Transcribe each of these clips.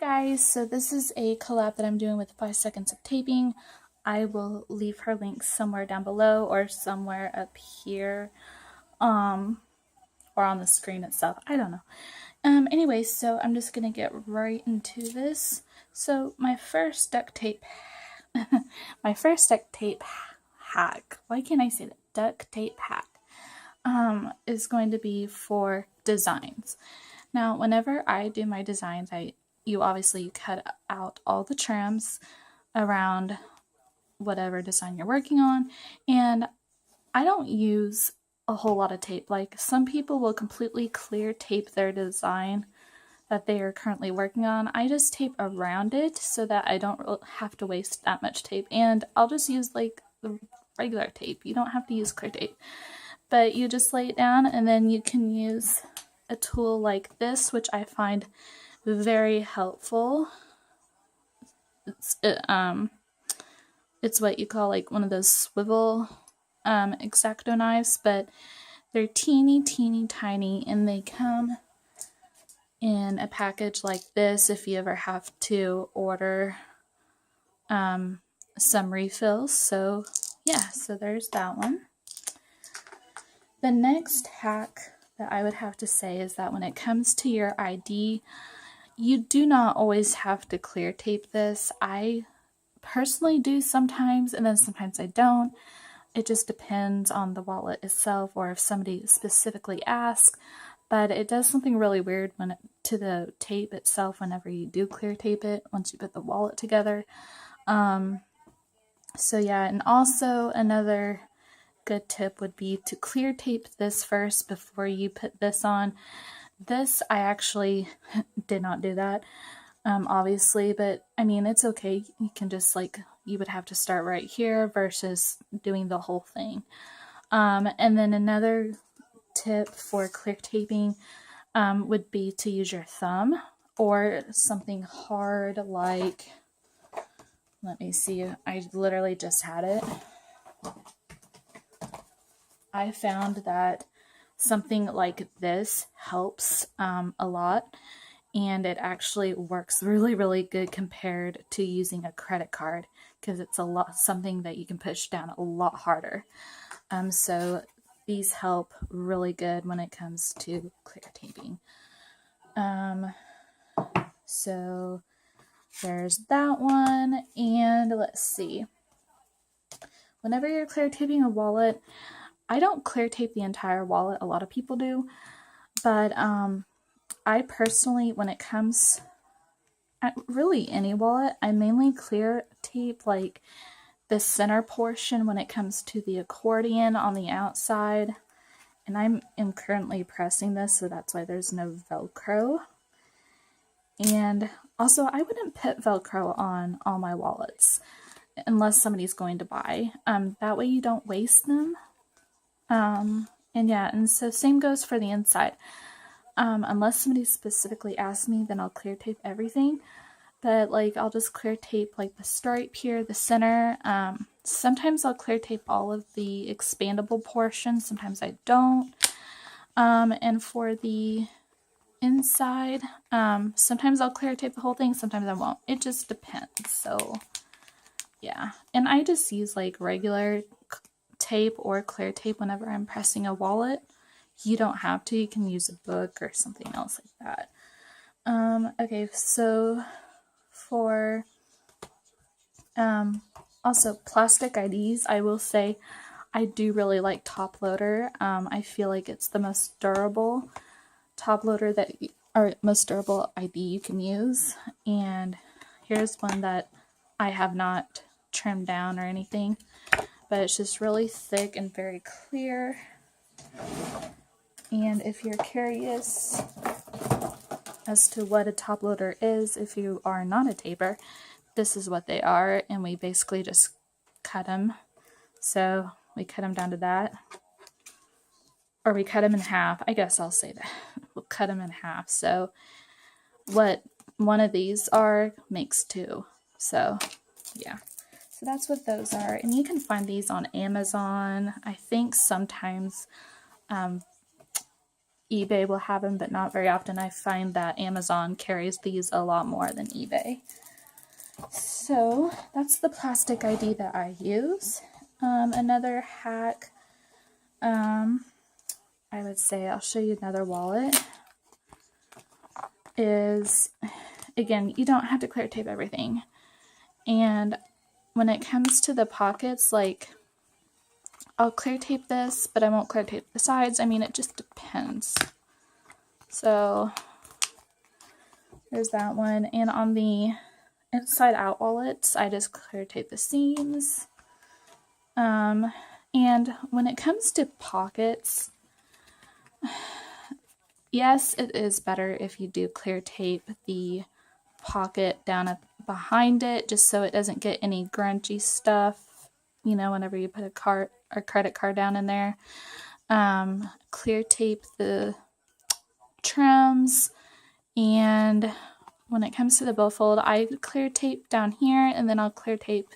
Guys, so this is a collab that I'm doing with 5 Seconds of Taping. I will leave her link somewhere down below or somewhere up here, or on the screen itself. I don't know. Anyway, so I'm just gonna get right into this. So my first duct tape hack. Why can't I say that? Duct tape hack. Is going to be for designs. Now, whenever I do my designs, you obviously cut out all the trims around whatever design you're working on, and I don't use a whole lot of tape. Like, some people will completely clear tape their design that they are currently working on. I just tape around it so that I don't have to waste that much tape, and I'll just use like the regular tape. You don't have to use clear tape, but you just lay it down, and then you can use a tool like this, which I find very helpful. It's what you call like one of those swivel X-Acto knives, but they're teeny tiny, and they come in a package like this if you ever have to order some refills. So yeah, so there's that one. The next hack that I would have to say is that when it comes to your ID, you do not always have to clear tape this. I personally do sometimes, and then sometimes I don't. It just depends on the wallet itself, or if somebody specifically asks. But it does something really weird to the tape itself whenever you do clear tape it, once you put the wallet together. So yeah, and also another good tip would be to clear tape this first before you put this on. This, I actually did not do that, obviously, but I mean, it's okay. You can just you would have to start right here versus doing the whole thing. And then another tip for clear taping would be to use your thumb or something hard like, let me see, I literally just had it. I found that something like this helps a lot, and it actually works really good compared to using a credit card, because it's something that you can push down a lot harder. So these help really good when it comes to clear taping. So there's that one, and let's see. Whenever you're clear taping a wallet, I don't clear tape the entire wallet. A lot of people do, but I personally, when it comes at really any wallet, I mainly clear tape like the center portion when it comes to the accordion on the outside. And I am currently pressing this, so that's why there's no Velcro. And also, I wouldn't put Velcro on all my wallets unless somebody's going to buy. That way you don't waste them. And yeah, and so same goes for the inside. Unless somebody specifically asks me, then I'll clear tape everything. But like, I'll just clear tape like the stripe here, the center. Sometimes I'll clear tape all of the expandable portions. Sometimes I don't. And for the inside, sometimes I'll clear tape the whole thing. Sometimes I won't. It just depends. So yeah, and I just use like regular tape or clear tape whenever I'm pressing a wallet. You don't have to. You can use a book or something else like that. Okay, so for also plastic IDs, I will say I do really like top loader. I feel like it's the most durable top loader most durable ID you can use. And here's one that I have not trimmed down or anything, but it's just really thick and very clear. And if you're curious as to what a top loader is, if you are not a taper, this is what they are, and we basically just cut them. So we cut them down to that, or we cut them in half. I guess I'll say that. We'll cut them in half. So what one of these are makes two. So yeah. So that's what those are, and you can find these on Amazon. I think sometimes eBay will have them, but not very often. I find that Amazon carries these a lot more than eBay. So that's the plastic ID that I use. Another hack, I would say, I'll show you another wallet, is, again, you don't have to clear tape everything. And when it comes to the pockets, like, I'll clear tape this, but I won't clear tape the sides. I mean, it just depends. So there's that one. And on the inside out wallets, I just clear tape the seams. And when it comes to pockets, yes, it is better if you do clear tape the pocket down behind it, just so it doesn't get any grungy stuff, you know, whenever you put a credit card down in there. Clear tape the trims, and when it comes to the billfold, I clear tape down here, and then I'll clear tape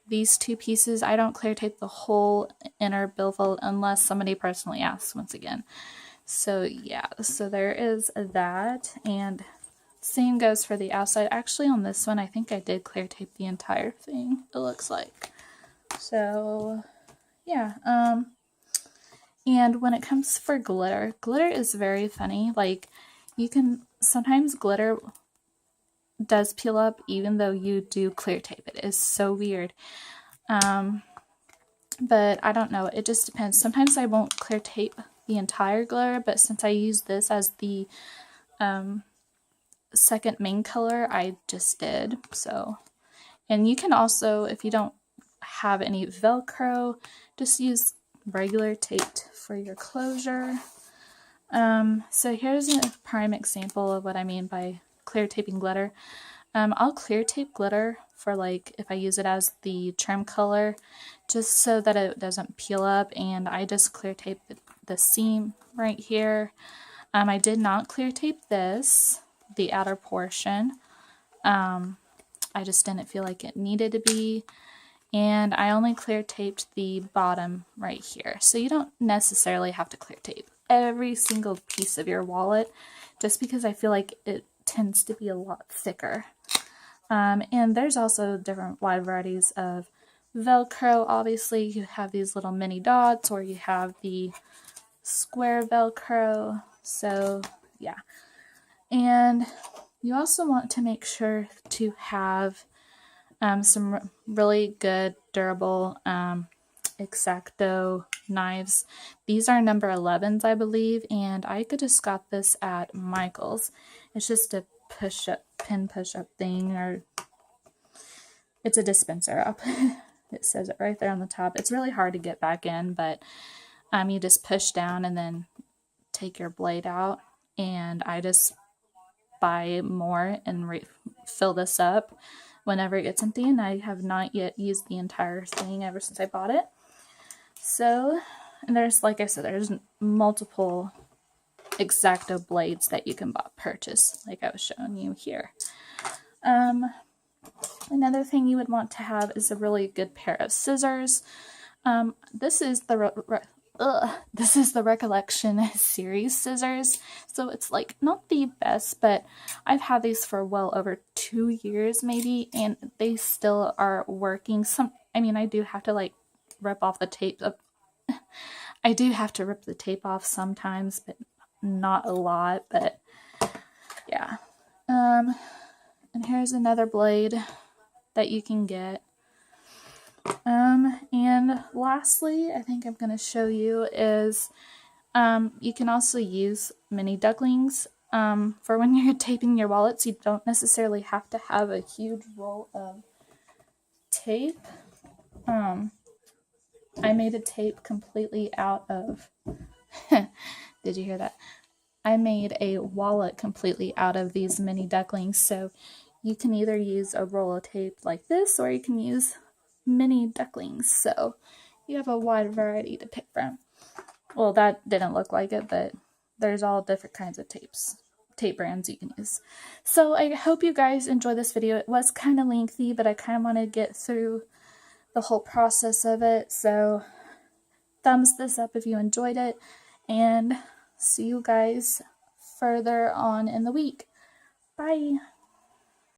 these two pieces. I don't clear tape the whole inner billfold unless somebody personally asks once again. So yeah, so there is that, and same goes for the outside. Actually, on this one, I think I did clear tape the entire thing, it looks like. So yeah, and when it comes for glitter, glitter is very funny. Like, you can, sometimes glitter does peel up even though you do clear tape. It is so weird. But I don't know, it just depends. Sometimes I won't clear tape the entire glitter, but since I use this as the second main color, I just did. So, and you can also, if you don't have any Velcro, just use regular tape for your closure. So here's a prime example of what I mean by clear taping glitter. I'll clear tape glitter for, like, if I use it as the trim color, just so that it doesn't peel up, and I just clear tape the seam right here. I did not clear tape this, the outer portion. I just didn't feel like it needed to be. And I only clear taped the bottom right here. So you don't necessarily have to clear tape every single piece of your wallet, just because I feel like it tends to be a lot thicker. And there's also different wide varieties of Velcro. Obviously, you have these little mini dots, or you have the square Velcro. So yeah. And you also want to make sure to have some really good, durable X-Acto knives. These are number 11s, I believe, and I could just got this at Michael's. It's just a pin push-up thing, or it's a dispenser up. It says it right there on the top. It's really hard to get back in, but you just push down and then take your blade out, and I just buy more and fill this up whenever it gets empty, and I have not yet used the entire thing ever since I bought it. So, and there's, like I said, there's multiple X-Acto blades that you can purchase, like I was showing you here. Another thing you would want to have is a really good pair of scissors. This is the Recollection series scissors, so it's like not the best, but I've had these for well over 2 years maybe, and they still are working. I mean, I do have to, like, rip off the tape. I do have to rip the tape off sometimes, but not a lot. But yeah. And here's another blade that you can get. And lastly, I think I'm going to show you is you can also use mini ducklings for when you're taping your wallets. You don't necessarily have to have a huge roll of tape. I made a tape completely out of did you hear that? I made a wallet completely out of these mini ducklings, so you can either use a roll of tape like this, or you can use mini ducklings, so you have a wide variety to pick from. Well, that didn't look like it, but there's all different kinds of tape brands you can use. So I hope you guys enjoyed this video. It was kind of lengthy, but I kind of want to get through the whole process of it, so thumbs this up if you enjoyed it, and see you guys further on in the week. Bye.